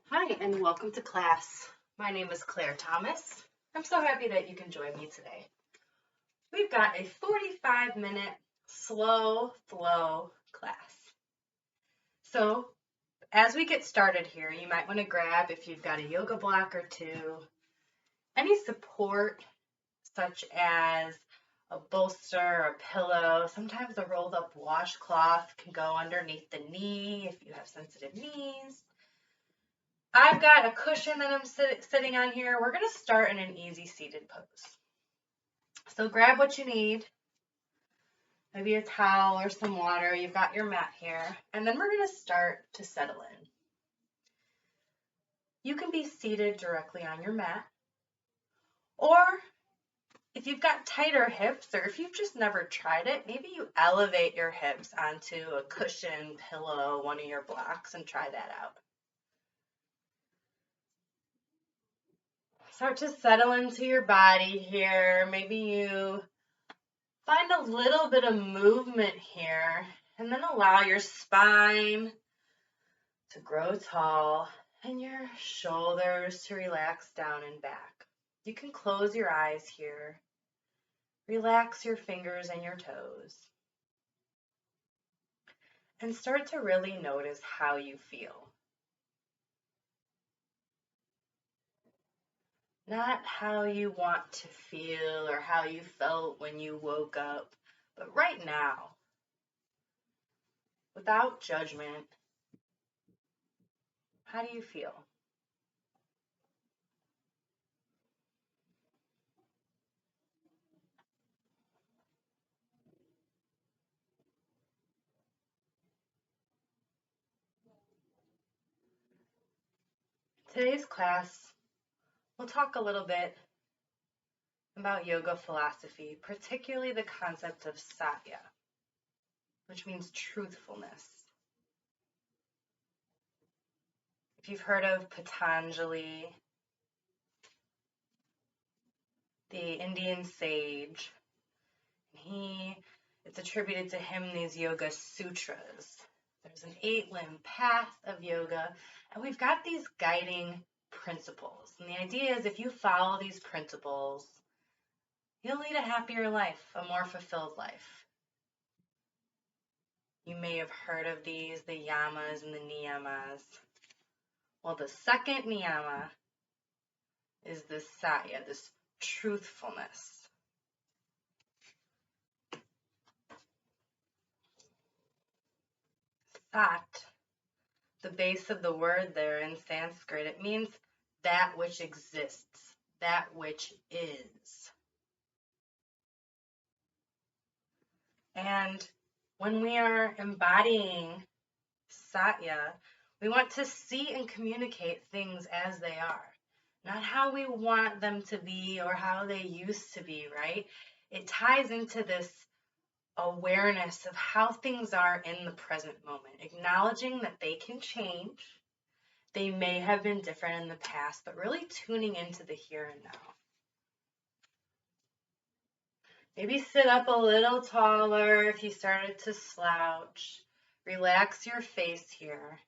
Hi, and welcome to class. My name is Claire Thomas. I'm so happy that you can join me today. We've got a 45-minute slow flow class. So, as we get started here, you might want to grab, if you've got a yoga block or two, any support such as a bolster or a pillow. Sometimes a rolled up washcloth can go underneath the knee if you have sensitive knees. I've got a cushion that I'm sitting on here. We're going to start in an easy seated pose. So grab what you need, maybe a towel or some water. You've got your mat here, and then we're going to start to settle in. You can be seated directly on your mat, or if you've got tighter hips, or if you've just never tried it, maybe you elevate your hips onto a cushion, pillow, one of your blocks, and try that out. Start to settle into your body here. Maybe you find a little bit of movement here, and then allow your spine to grow tall and your shoulders to relax down and back. You can close your eyes here. Relax your fingers and your toes. And start to really notice how you feel. Not how you want to feel or how you felt when you woke up, but right now, without judgment, how do you feel? Today's class, we'll talk a little bit about yoga philosophy, particularly the concept of Satya, which means truthfulness. If you've heard of Patanjali, the Indian sage, it's attributed to him these yoga sutras. There's an 8-limb path of yoga, and we've got these guiding principles. And the idea is if you follow these principles, you'll lead a happier life, a more fulfilled life. You may have heard of these, the yamas and the niyamas. Well, the second niyama is this Satya, this truthfulness. Sat, the base of the word there in Sanskrit, it means that which exists, that which is. And when we are embodying Satya, we want to see and communicate things as they are, not how we want them to be or how they used to be, right? It ties into this awareness of how things are in the present moment, acknowledging that they can change. They may have been different in the past, but really tuning into the here and now. Maybe sit up a little taller if you started to slouch. Relax your face here.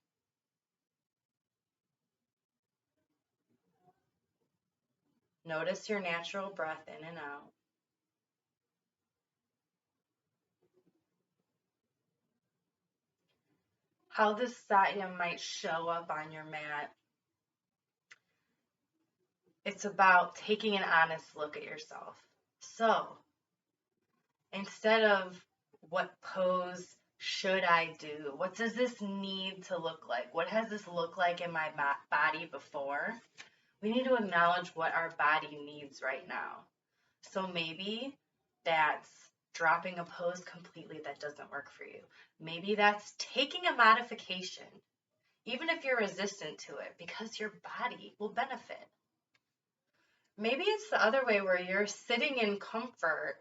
Notice your natural breath in and out. How this Satya might show up on your mat. It's about taking an honest look at yourself. So, instead of what pose should I do? What does this need to look like? What has this looked like in my body before? We need to acknowledge what our body needs right now. So maybe that's dropping a pose completely that doesn't work for you. Maybe that's taking a modification, even if you're resistant to it, because your body will benefit. Maybe it's the other way where you're sitting in comfort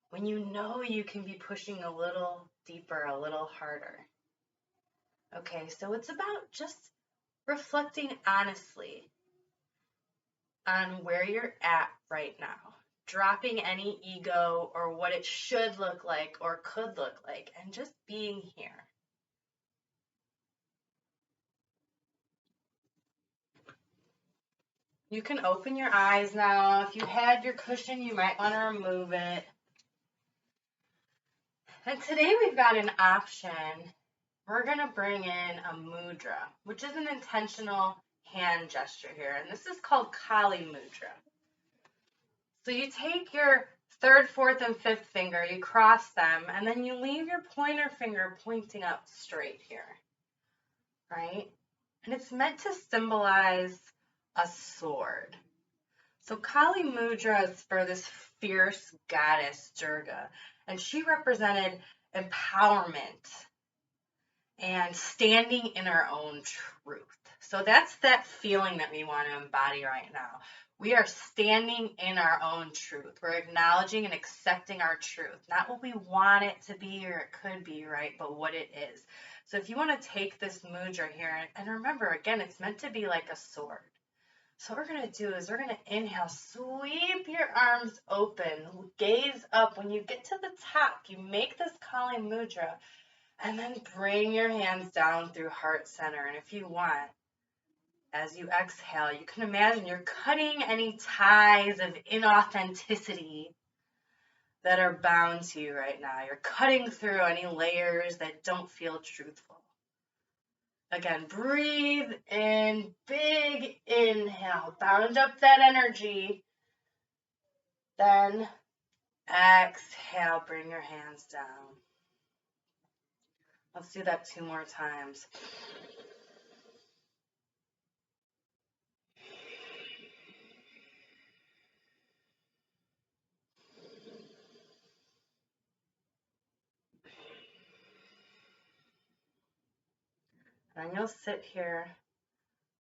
when you know you can be pushing a little deeper, a little harder. Okay, so it's about just reflecting honestly on where you're at right now, dropping any ego or what it should look like or could look like, and just being here. You can open your eyes now. If you had your cushion, you might want to remove it. And today we've got an option. We're going to bring in a mudra, which is an intentional hand gesture here. And this is called Kali Mudra. So you take your third, fourth, and fifth finger, you cross them, and then you leave your pointer finger pointing up straight here, right? And it's meant to symbolize a sword. So Kali Mudra is for this fierce goddess Durga, and she represented empowerment and standing in our own truth. So that's that feeling that we want to embody right now. We are standing in our own truth. We're acknowledging and accepting our truth, not what we want it to be or it could be, right, but what it is. So if you want to take this mudra here, and remember, again, it's meant to be like a sword. So what we're going to do is we're going to inhale, sweep your arms open, gaze up. When you get to the top, you make this Kali Mudra, and then bring your hands down through heart center. And if you want, as you exhale, you can imagine you're cutting any ties of inauthenticity that are bound to you right now. You're cutting through any layers that don't feel truthful. Again, breathe in, big inhale, bound up that energy. Then exhale, bring your hands down. Let's do that 2 more times. And you'll sit here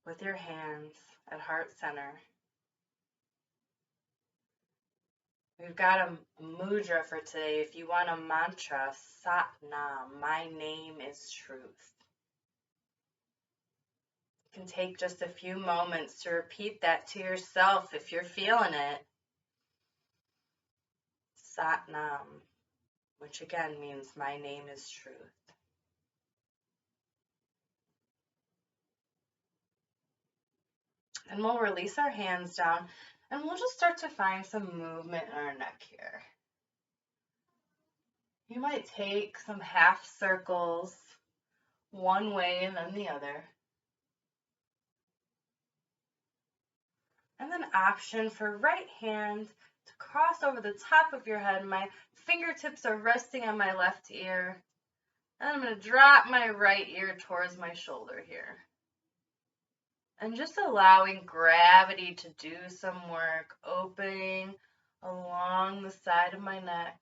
with your hands at heart center. We've got a mudra for today. If you want a mantra, Satya, my name is truth. You can take just a few moments to repeat that to yourself if you're feeling it. Satya, which again means my name is truth. And we'll release our hands down and we'll just start to find some movement in our neck here. You might take some half circles one way and then the other. And then option for right hand to cross over the top of your head. My fingertips are resting on my left ear. And I'm going to drop my right ear towards my shoulder here. And just allowing gravity to do some work, opening along the side of my neck.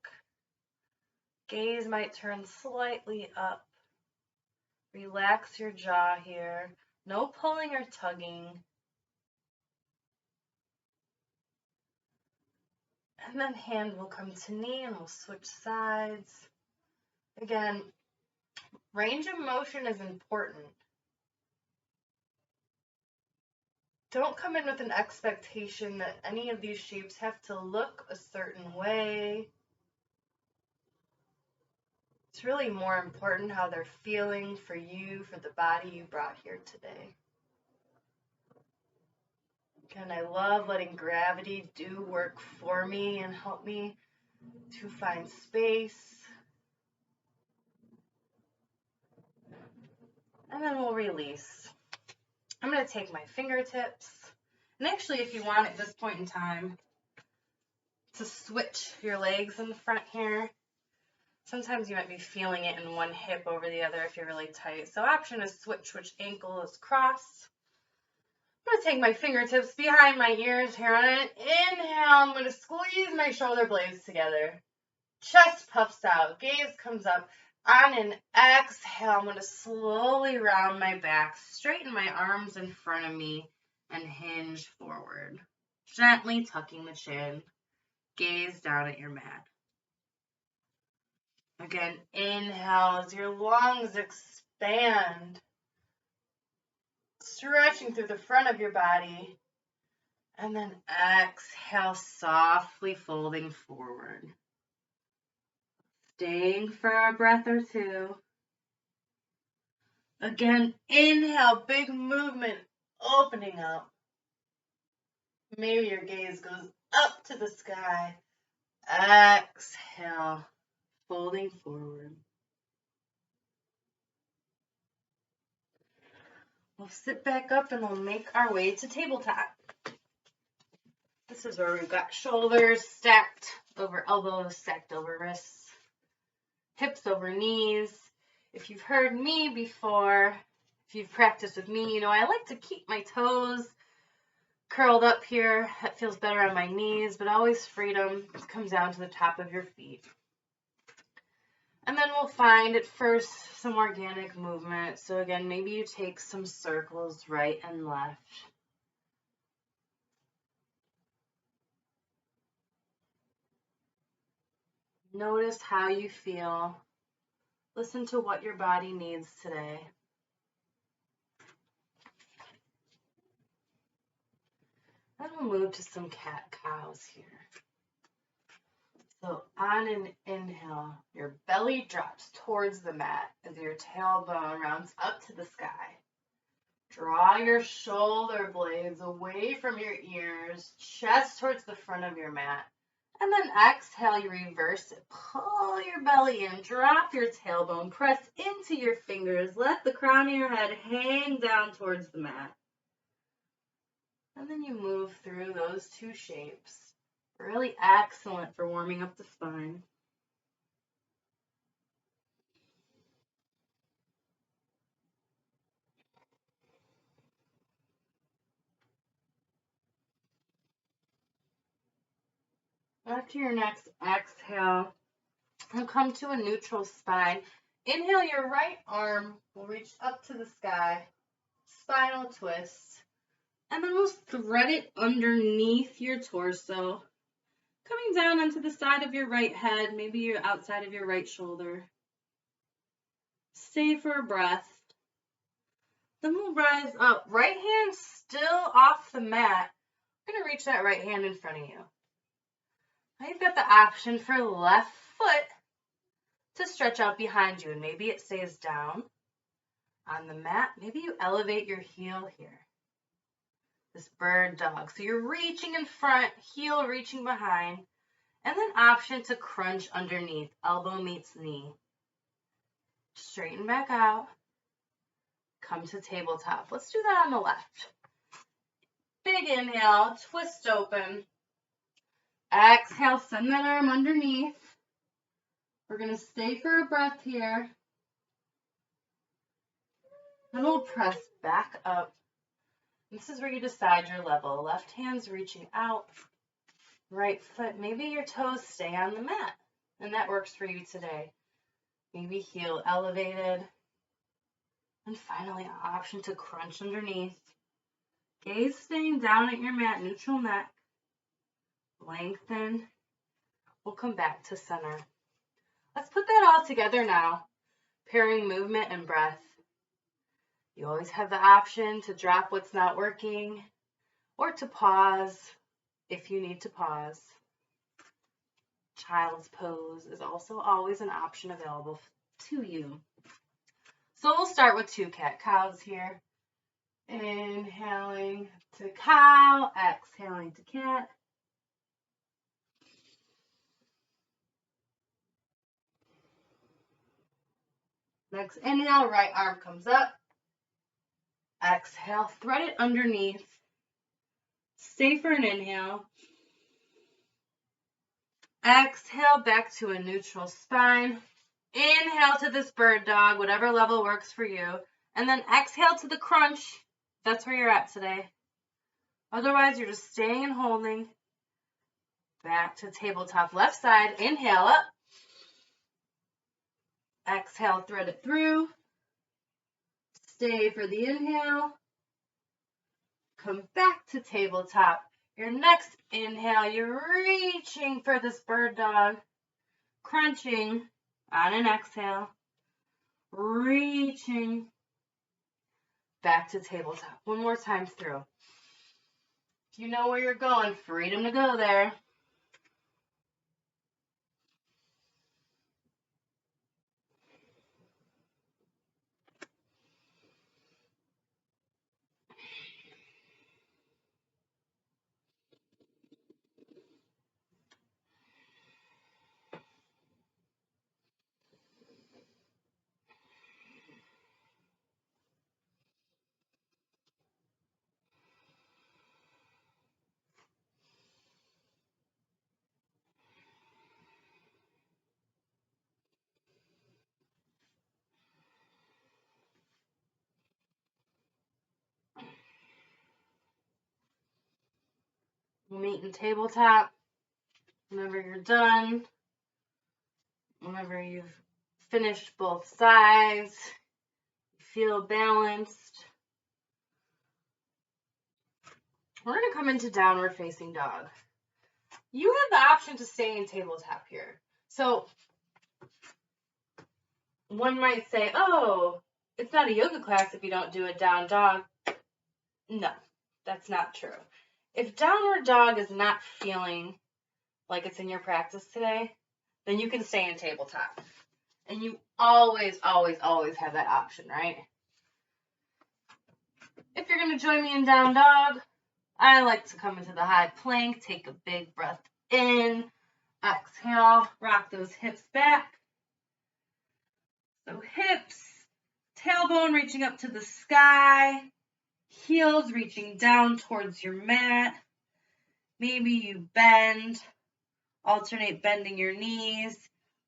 Gaze might turn slightly up. Relax your jaw here. No pulling or tugging. And then hand will come to knee and we'll switch sides. Again, range of motion is important. Don't come in with an expectation that any of these shapes have to look a certain way. It's really more important how they're feeling for you, for the body you brought here today. Again, I love letting gravity do work for me and help me to find space. And then we'll release. I'm going to take my fingertips. And actually, if you want at this point in time to switch your legs in the front here, sometimes you might be feeling it in one hip over the other if you're really tight. So option is switch which ankle is crossed. I'm going to take my fingertips behind my ears here. On an inhale, I'm going to squeeze my shoulder blades together. Chest puffs out. Gaze comes up. On an exhale, I'm going to slowly round my back, straighten my arms in front of me, and hinge forward. Gently tucking the chin. Gaze down at your mat. Again, inhale as your lungs expand, stretching through the front of your body. And then exhale, softly folding forward. Staying for a breath or two. Again, inhale, big movement, opening up. Maybe your gaze goes up to the sky. Exhale, folding forward. We'll sit back up and we'll make our way to tabletop. This is where we've got shoulders stacked over elbows, stacked over wrists, hips over knees. If you've heard me before, if you've practiced with me, you know I like to keep my toes curled up here. That feels better on my knees, but always freedom comes down to the top of your feet. And then we'll find at first some organic movement. So again, maybe you take some circles right and left. Notice how you feel. Listen to what your body needs today. Then we'll move to some cat-cows here. So on an inhale, your belly drops towards the mat as your tailbone rounds up to the sky. Draw your shoulder blades away from your ears, chest towards the front of your mat. And then exhale, you reverse it. Pull your belly in, drop your tailbone, press into your fingers. Let the crown of your head hang down towards the mat. And then you move through those two shapes. Really excellent for warming up the spine. After your next exhale, you'll come to a neutral spine. Inhale, your right arm will reach up to the sky. Spinal twist. And then we'll thread it underneath your torso. Coming down onto the side of your right head, maybe you're outside of your right shoulder. Stay for a breath. Then we'll rise up. Right hand still off the mat. We're going to reach that right hand in front of you. Now you've got the option for left foot to stretch out behind you, and maybe it stays down on the mat. Maybe you elevate your heel here. This bird dog. So you're reaching in front, heel reaching behind, and then option to crunch underneath, elbow meets knee. Straighten back out. Come to tabletop. Let's do that on the left. Big inhale, twist open. Exhale, send that arm underneath. We're going to stay for a breath here. Then we'll press back up. This is where you decide your level. Left hand's reaching out. Right foot, maybe your toes stay on the mat. And that works for you today. Maybe heel elevated. And finally, an option to crunch underneath. Gaze staying down at your mat, neutral neck. Lengthen. We'll come back to center. Let's put that all together now. Pairing movement and breath. You always have the option to drop what's not working or to pause if you need to pause. Child's pose is also always an option available to you. So we'll start with two cat-cows here. Inhaling to cow, exhaling to cat. Next inhale, right arm comes up. Exhale, thread it underneath. Stay for an inhale. Exhale, back to a neutral spine. Inhale to this bird dog, whatever level works for you. And then exhale to the crunch. That's where you're at today. Otherwise, you're just staying and holding. Back to tabletop, left side. Inhale up. Exhale, thread it through. Stay for the inhale. Come back to tabletop. Your next inhale, you're reaching for this bird dog. Crunching on an exhale. Reaching back to tabletop. One more time through. If you know where you're going, freedom to go there. We'll meet in tabletop whenever you're done. Whenever you've finished both sides, you feel balanced. We're going to come into downward facing dog. You have the option to stay in tabletop here. So one might say, oh, it's not a yoga class if you don't do a down dog. No, that's not true. If downward dog is not feeling like it's in your practice today, then you can stay in tabletop. And you always, always, always have that option, right? If you're going to join me in down dog, I like to come into the high plank, take a big breath in, exhale, rock those hips back. So hips, tailbone reaching up to the sky, heels reaching down towards your mat. Maybe you bend, alternate bending your knees,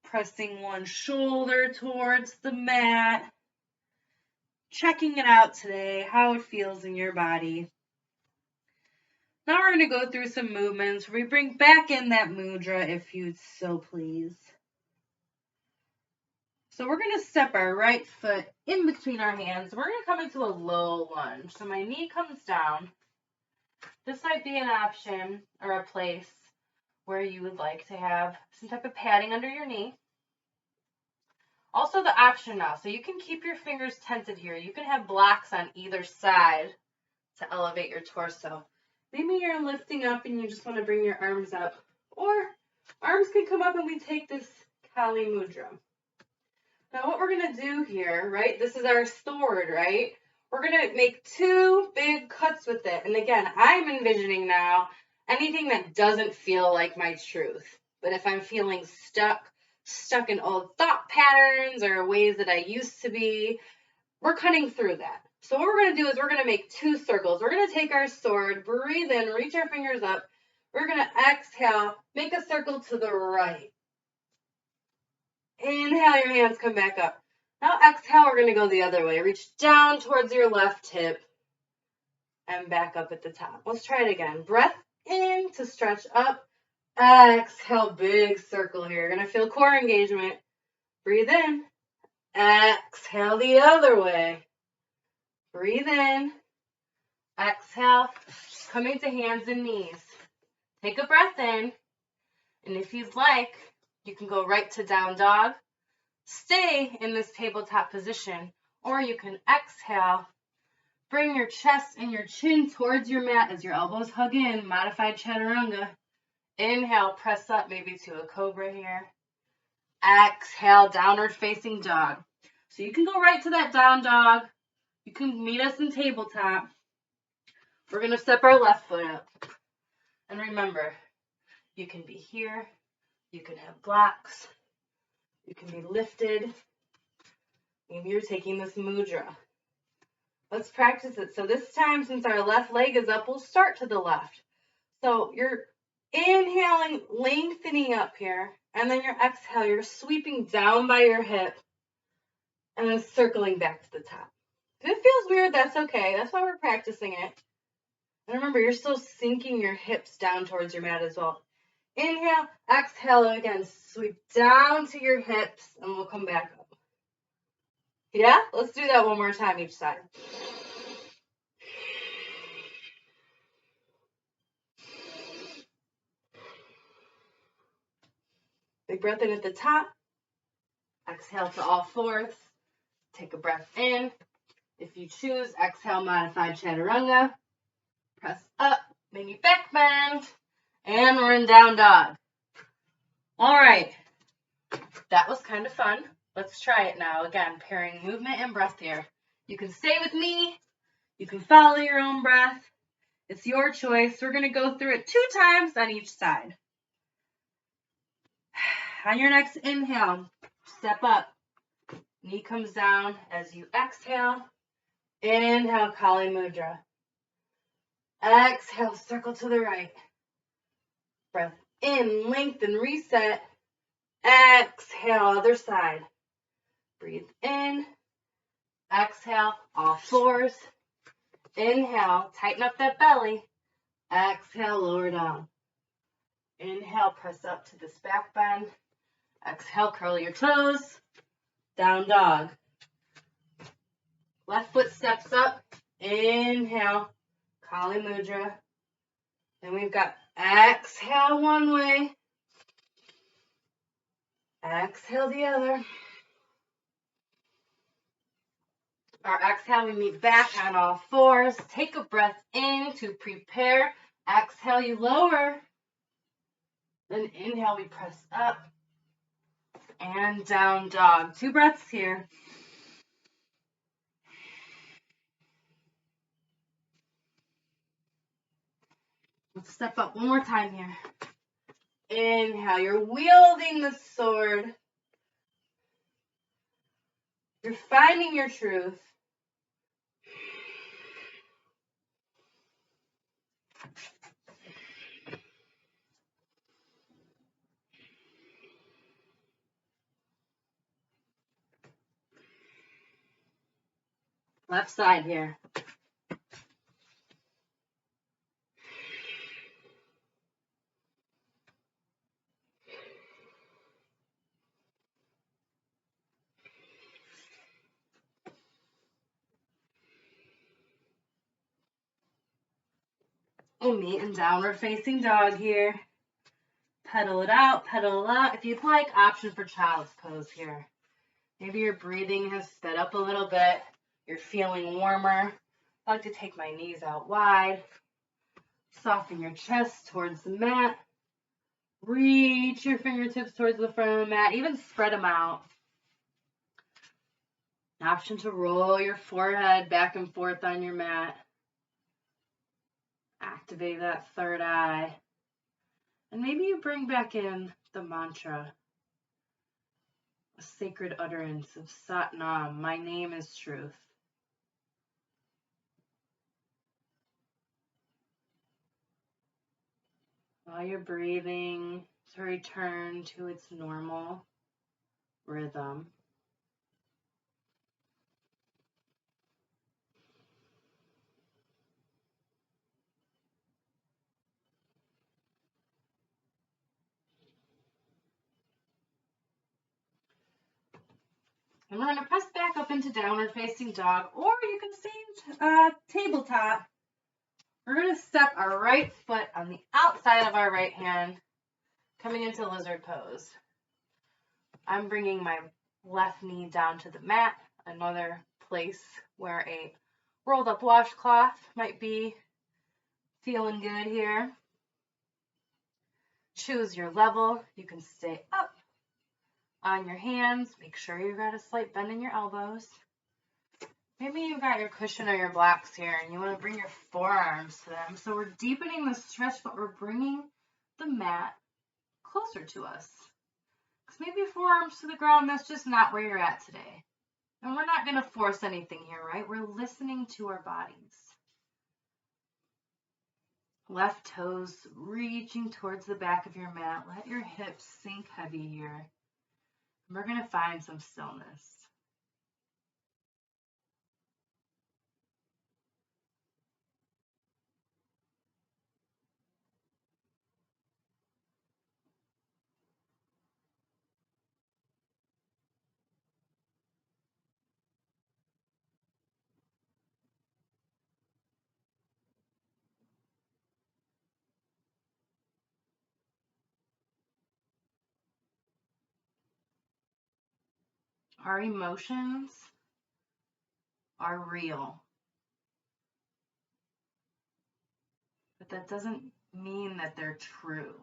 pressing one shoulder towards the mat. Checking it out today, how it feels in your body. Now we're going to go through some movements where we bring back in that mudra if you'd so please. So we're going to step our right foot in between our hands. We're going to come into a low lunge. So my knee comes down. This might be an option or a place where you would like to have some type of padding under your knee. Also the option now, so you can keep your fingers tented here. You can have blocks on either side to elevate your torso. Maybe you're lifting up and you just want to bring your arms up. Or arms can come up and we take this Kali Mudra. Now what we're going to do here, right, this is our sword, right? We're going to make two big cuts with it. And again, I'm envisioning now anything that doesn't feel like my truth. But if I'm feeling stuck in old thought patterns or ways that I used to be, we're cutting through that. So what we're going to do is we're going to make two circles. We're going to take our sword, breathe in, reach our fingers up. We're going to exhale, make a circle to the right. Inhale, your hands come back up. Now exhale, we're going to go the other way. Reach down towards your left hip and back up at the top. Let's try it again. Breath in to stretch up. Exhale, big circle here. You're going to feel core engagement. Breathe in. Exhale the other way. Breathe in. Exhale. Coming to hands and knees. Take a breath in. And if you'd like, you can go right to down dog. Stay in this tabletop position. Or you can exhale. Bring your chest and your chin towards your mat as your elbows hug in. Modified chaturanga. Inhale, press up maybe to a cobra here. Exhale, downward facing dog. So you can go right to that down dog. You can meet us in tabletop. We're going to step our left foot up. And remember, you can be here. You can have blocks. You can be lifted. Maybe you're taking this mudra. Let's practice it. So this time, since our left leg is up, we'll start to the left. So you're inhaling, lengthening up here. And then your exhale, you're sweeping down by your hip. And then circling back to the top. If it feels weird, that's okay. That's why we're practicing it. And remember, you're still sinking your hips down towards your mat as well. Inhale, exhale again. Sweep down to your hips, and we'll come back up. Yeah? Let's do that one more time each side. Big breath in at the top. Exhale to all fours. Take a breath in. If you choose, exhale, modified chaturanga. Press up, maybe back bend. And we're in down dog. All right. That was kind of fun. Let's try it now. Again, pairing movement and breath here. You can stay with me. You can follow your own breath. It's your choice. We're going to go through it 2 times on each side. On your next inhale, step up. Knee comes down as you exhale. Inhale, Kali Mudra. Exhale, circle to the right. Breath in, lengthen, reset. Exhale, other side. Breathe in. Exhale, all fours. Inhale, tighten up that belly. Exhale, lower down. Inhale, press up to this back bend. Exhale, curl your toes. Down dog. Left foot steps up. Inhale, Kali Mudra. Then we've got exhale one way. Exhale the other. Our exhale, we meet back on all fours. Take a breath in to prepare. Exhale, you lower. Then inhale, we press up. And down dog. 2 breaths here. Let's step up one more time here. Inhale, you're wielding the sword. You're finding your truth. Left side here. We'll meet in downward facing dog here. Pedal it out, pedal it out. If you'd like, option for child's pose here. Maybe your breathing has sped up a little bit. You're feeling warmer. I like to take my knees out wide. Soften your chest towards the mat. Reach your fingertips towards the front of the mat. Even spread them out. An option to roll your forehead back and forth on your mat. Activate that third eye. And maybe you bring back in the mantra, a sacred utterance of Sat Nam, my name is truth. Allow your breathing to return to its normal rhythm. And we're going to press back up into downward facing dog, or you can stay tabletop. We're going to step our right foot on the outside of our right hand, coming into lizard pose. I'm bringing my left knee down to the mat, another place where a rolled up washcloth might be feeling good here. Choose your level. You can stay up on your hands. Make sure you've got a slight bend in your elbows. Maybe you've got your cushion or your blocks here and you want to bring your forearms to them. So we're deepening the stretch, but we're bringing the mat closer to us. Because maybe forearms to the ground, that's just not where you're at today. And we're not going to force anything here, right? We're listening to our bodies. Left toes reaching towards the back of your mat. Let your hips sink heavy here. And we're going to find some stillness. Our emotions are real. But that doesn't mean that they're true.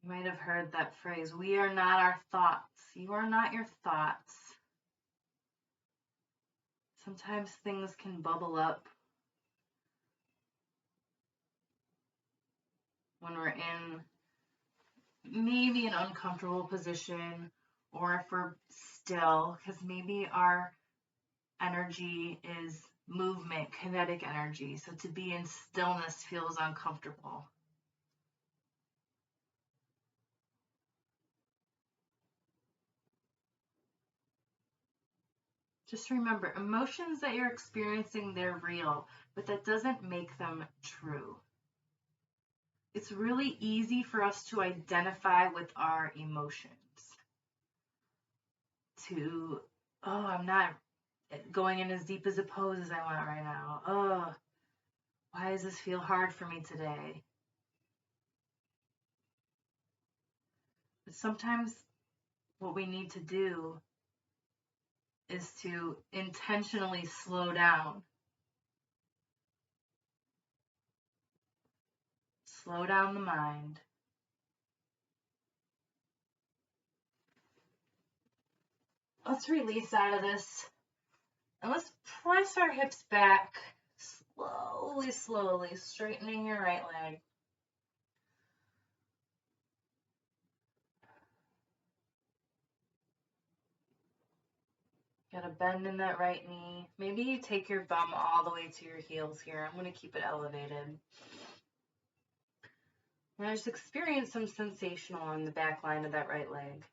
You might have heard that phrase, we are not our thoughts. You are not your thoughts. Sometimes things can bubble up when we're in maybe an uncomfortable position, or if we're still, because maybe our energy is movement, kinetic energy. So to be in stillness feels uncomfortable. Just remember, emotions that you're experiencing, they're real, but that doesn't make them true. It's really easy for us to identify with our emotions. I'm not going in as deep as a pose as I want right now. Oh, why does this feel hard for me today? But sometimes what we need to do is to intentionally slow down. Slow down the mind. Let's release out of this. And let's press our hips back. Slowly, slowly, straightening your right leg. Got a bend in that right knee. Maybe you take your bum all the way to your heels here. I'm going to keep it elevated. And I just experience some sensation along the back line of that right leg.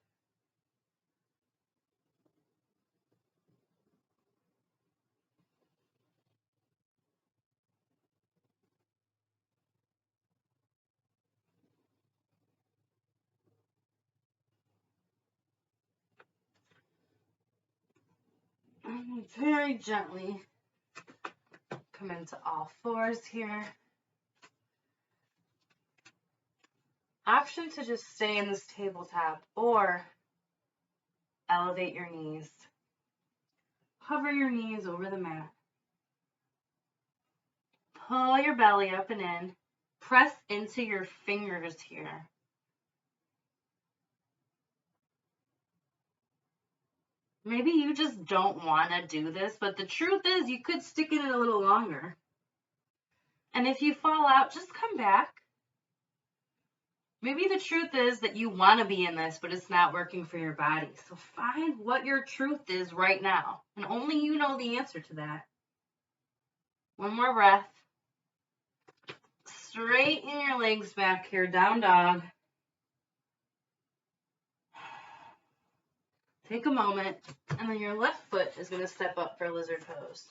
And very gently come into all fours here. Option to just stay in this tabletop or elevate your knees. Hover your knees over the mat. Pull your belly up and in. Press into your fingers here. Maybe you just don't want to do this, but the truth is you could stick in it a little longer. And if you fall out, just come back. Maybe the truth is that you want to be in this, but it's not working for your body. So find what your truth is right now. And only you know the answer to that. One more breath. Straighten your legs back here, down dog. Take a moment, and then your left foot is going to step up for lizard pose.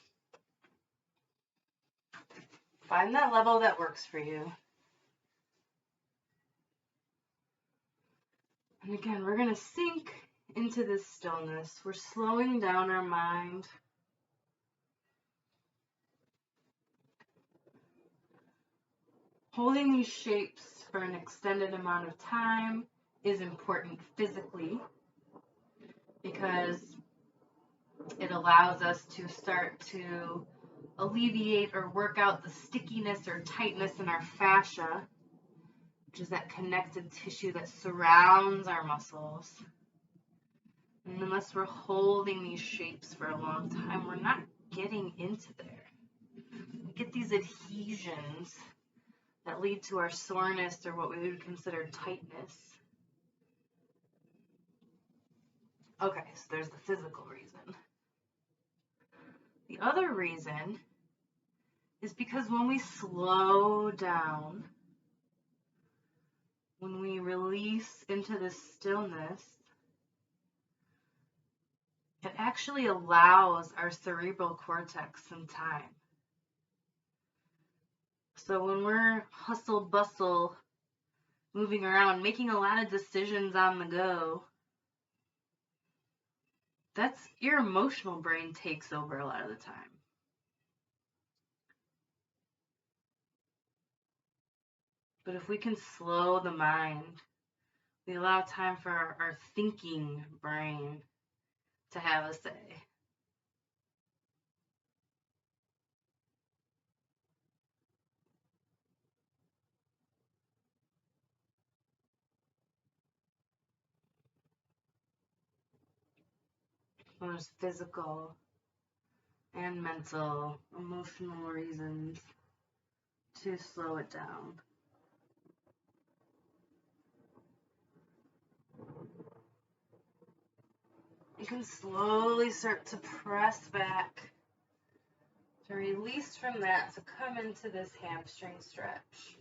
Find that level that works for you. And again, we're going to sink into this stillness. We're slowing down our mind. Holding these shapes for an extended amount of time is important physically because it allows us to start to alleviate or work out the stickiness or tightness in our fascia, which is that connective tissue that surrounds our muscles. And unless we're holding these shapes for a long time, we're not getting into there. We get these adhesions that lead to our soreness or what we would consider tightness. Okay, so there's the physical reason. The other reason is because when we slow down, when we release into this stillness, it actually allows our cerebral cortex some time. So when we're hustle bustle, moving around, making a lot of decisions on the go, that's your emotional brain takes over a lot of the time. But if we can slow the mind, we allow time for our thinking brain to have a say. Well, there's physical and mental, emotional reasons to slow it down. You can slowly start to press back, to release from that, to come into this hamstring stretch.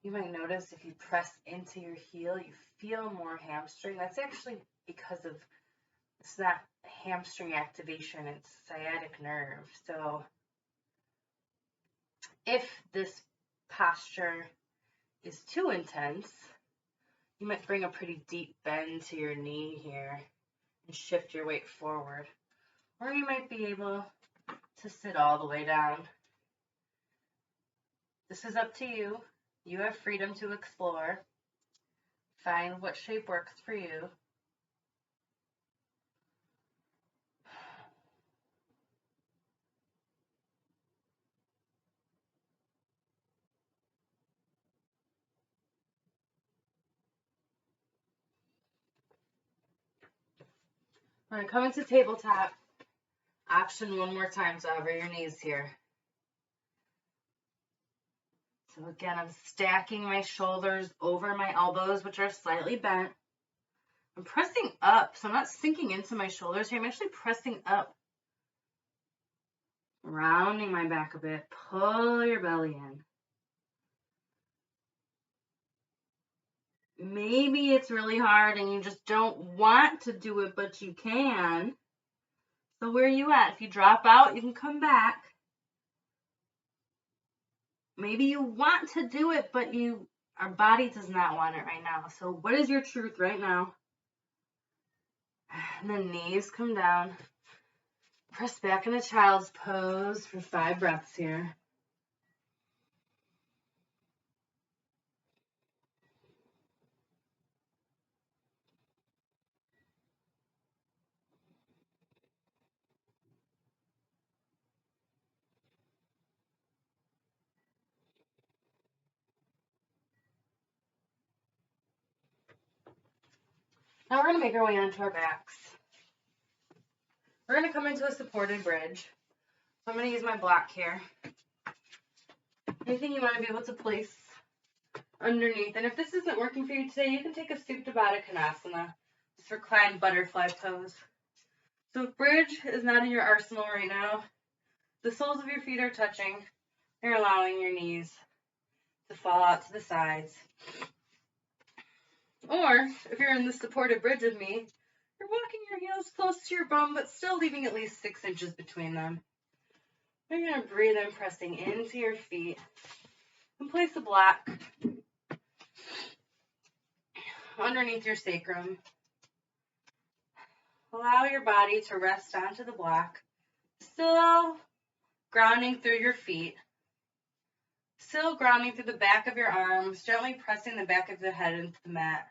You might notice if you press into your heel, you feel more hamstring. That's actually because of, it's not hamstring activation, it's sciatic nerve. So if this posture is too intense, you might bring a pretty deep bend to your knee here and shift your weight forward. Or you might be able to sit all the way down. This is up to you. You have freedom to explore. Find what shape works for you. We're going to come into tabletop. Option one more time, so over your knees here. So again, I'm stacking my shoulders over my elbows, which are slightly bent. I'm pressing up, so I'm not sinking into my shoulders here. I'm actually pressing up, rounding my back a bit. Pull your belly in. Maybe it's really hard and you just don't want to do it, but you can. So where are you at? If you drop out, you can come back. Maybe you want to do it, but our body does not want it right now. So what is your truth right now? And the knees come down. Press back into child's pose for 5 breaths here. Now we're going to make our way onto our backs. We're going to come into a supported bridge. So I'm going to use my block here. Anything you want to be able to place underneath. And if this isn't working for you today, you can take a Supta Baddha Konasana. It's reclined butterfly pose. So if bridge is not in your arsenal right now, the soles of your feet are touching. You're allowing your knees to fall out to the sides. Or if you're in the supported bridge with me, you're walking your heels close to your bum, but still leaving at least 6 inches between them. You're going to breathe in, pressing into your feet. And place a block underneath your sacrum. Allow your body to rest onto the block. Still grounding through your feet. Still grounding through the back of your arms, gently pressing the back of the head into the mat.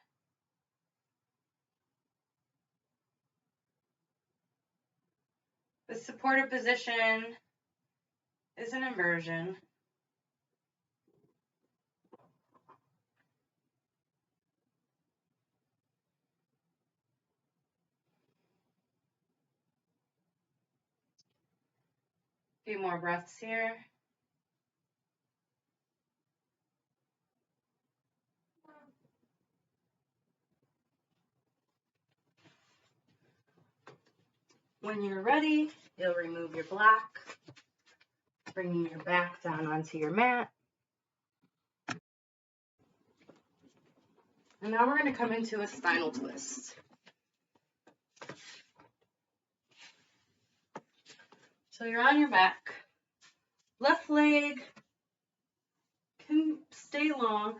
The supported position is an inversion. A few more breaths here. When you're ready, you'll remove your block, bringing your back down onto your mat. And now we're going to come into a spinal twist. So you're on your back. Left leg can stay long.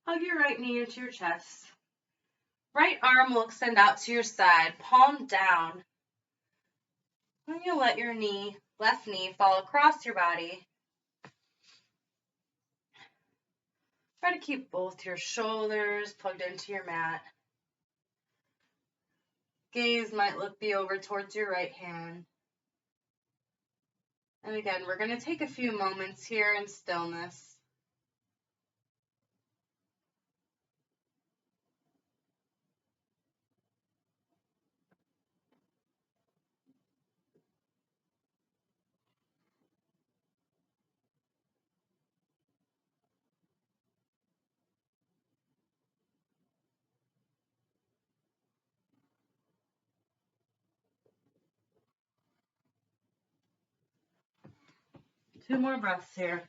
Hug your right knee into your chest. Right arm will extend out to your side, palm down. Then you'll let your left knee fall across your body. Try to keep both your shoulders plugged into your mat. Gaze might be over towards your right hand. And again, we're going to take a few moments here in stillness. Two more breaths here.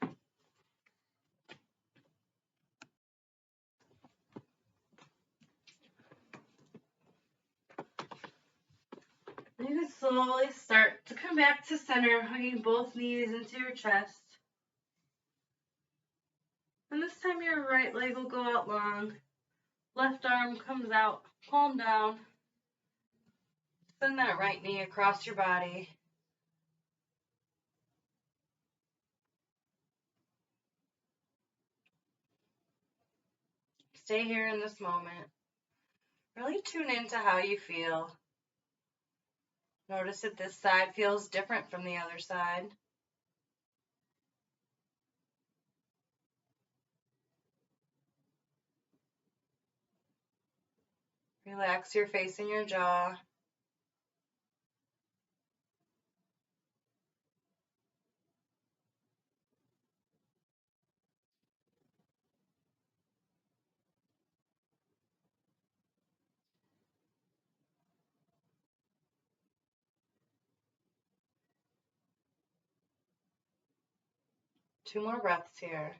slowly start to come back to center, hugging both knees into your chest. And this time your right leg will go out long. Left arm comes out, palm down. Send that right knee across your body. Stay here in this moment. Really tune into how you feel. Notice that this side feels different from the other side. Relax your face and your jaw. Two more breaths here.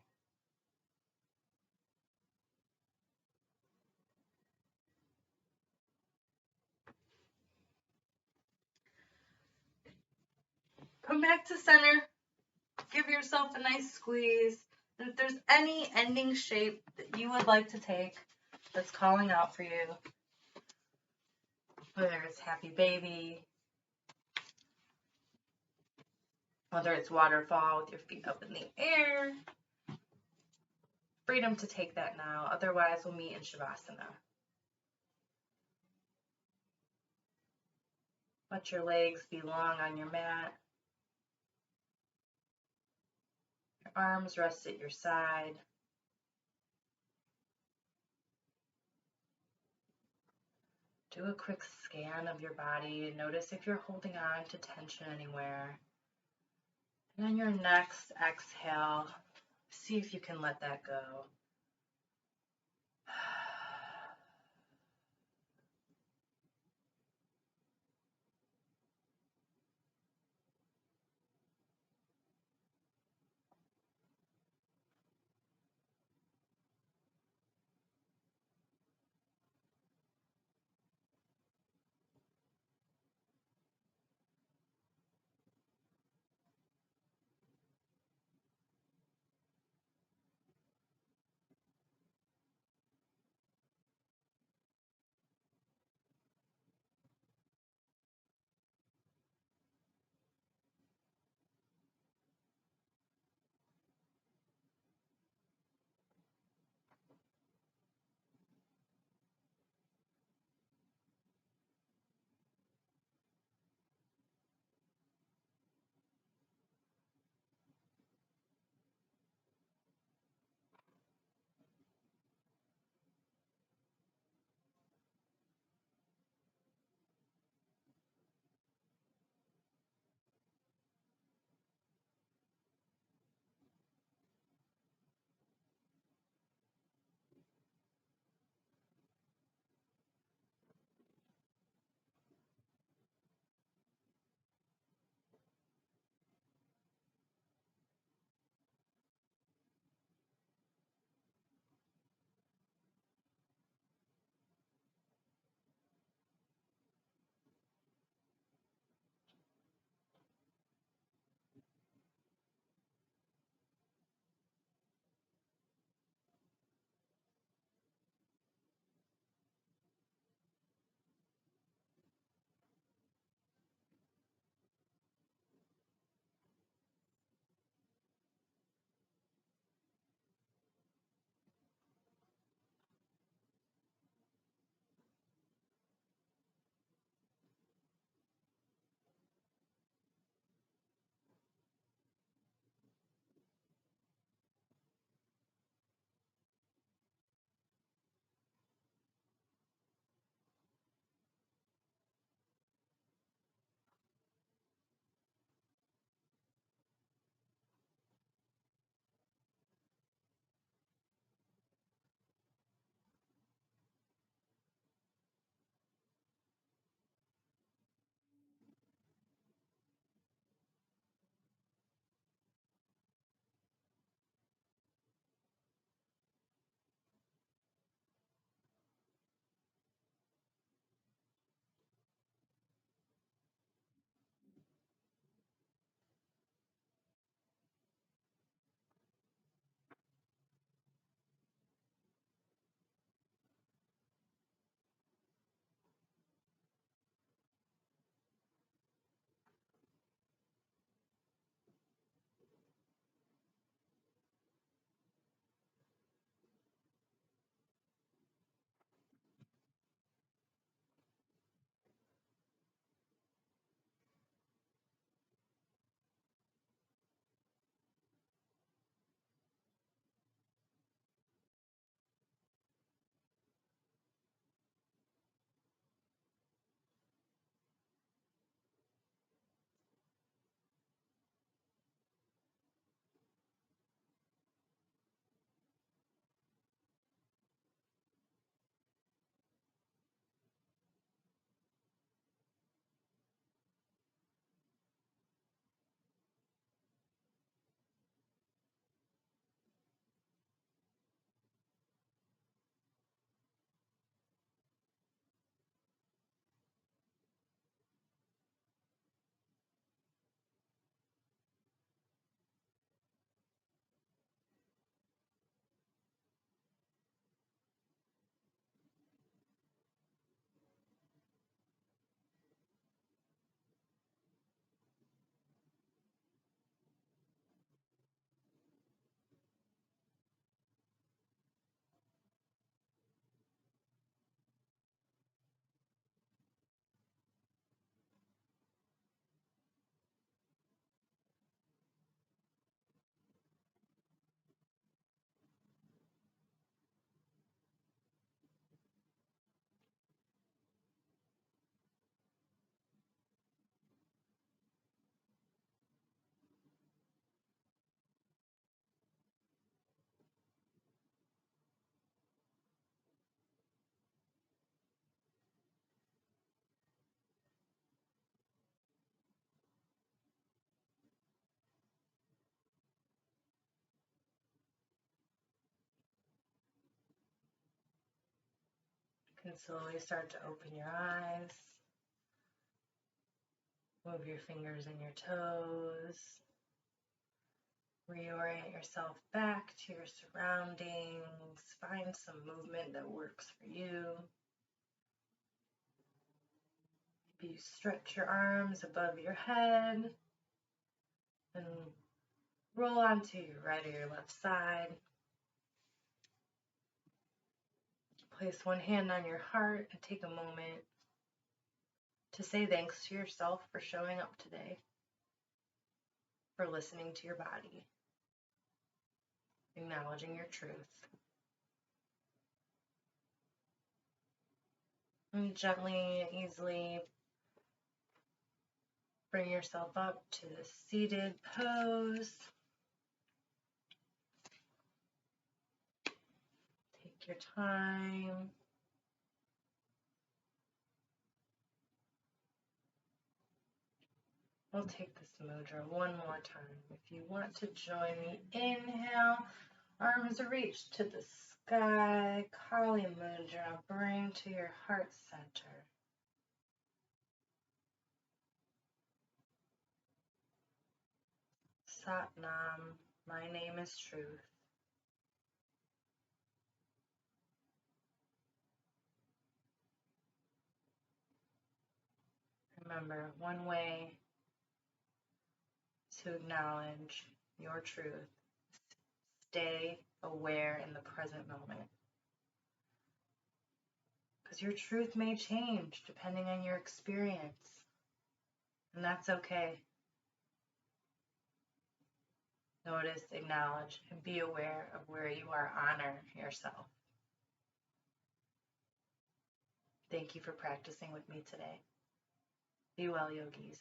Come back to center. Give yourself a nice squeeze. And if there's any ending shape that you would like to take that's calling out for you, whether it's happy baby, whether it's waterfall with your feet up in the air, freedom to take that now. Otherwise, we'll meet in Shavasana. Let your legs be long on your mat. Your arms rest at your side. Do a quick scan of your body and notice if you're holding on to tension anywhere. And on your next exhale, see if you can let that go. You can slowly start to open your eyes. Move your fingers and your toes. Reorient yourself back to your surroundings. Find some movement that works for you. Maybe you stretch your arms above your head and roll onto your right or your left side. Place one hand on your heart and take a moment to say thanks to yourself for showing up today, for listening to your body, acknowledging your truth. And gently and easily bring yourself up to the seated pose. Take your time. We'll take this mudra one more time. If you want to join me, inhale, arms reach to the sky, Kali Mudra, bring to your heart center. Satnam, my name is truth. Remember, one way to acknowledge your truth, stay aware in the present moment. Because your truth may change depending on your experience, and that's okay. Notice, acknowledge, and be aware of where you are. Honor yourself. Thank you for practicing with me today. Be well, yogis.